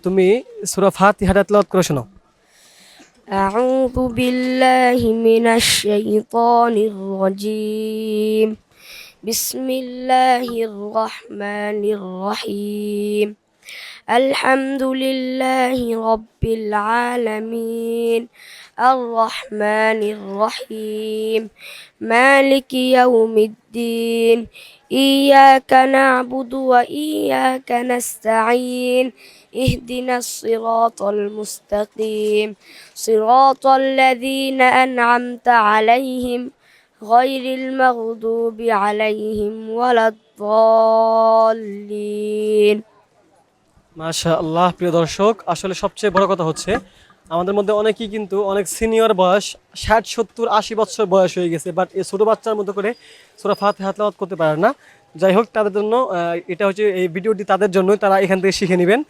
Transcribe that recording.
তুমি সূরা ফাতিহাটা তেলাওয়াত করে শোনাও। أعوذ بالله من الشيطان الرجيم بسم الله الرحمن الرحيم الحمد لله رب العالمين الرحمن الرحيم مالك يوم الدين إياك نعبد وإياك نستعين اهدنا الصراط المستقيم صراط الذين أنعمت عليهم غير المغضوب عليهم ولا الضالين। মাশাআল্লাহ। প্রিয় দর্শক, আসলে সবচেয়ে বড় কথা হচ্ছে আমাদের মধ্যে অনেকেই কিন্তু অনেক সিনিয়র বয়স, 60 70 80 বছর বয়স হয়ে গেছে, বাট এই ছোটো বাচ্চার মতো করে সূরা ফাতিহা তেলাওয়াত করতে পারে না। যাই হোক, তাদের জন্য এটা হচ্ছে এই ভিডিওটি তাদের জন্যই, তারা এখান থেকে শিখে নেবেন।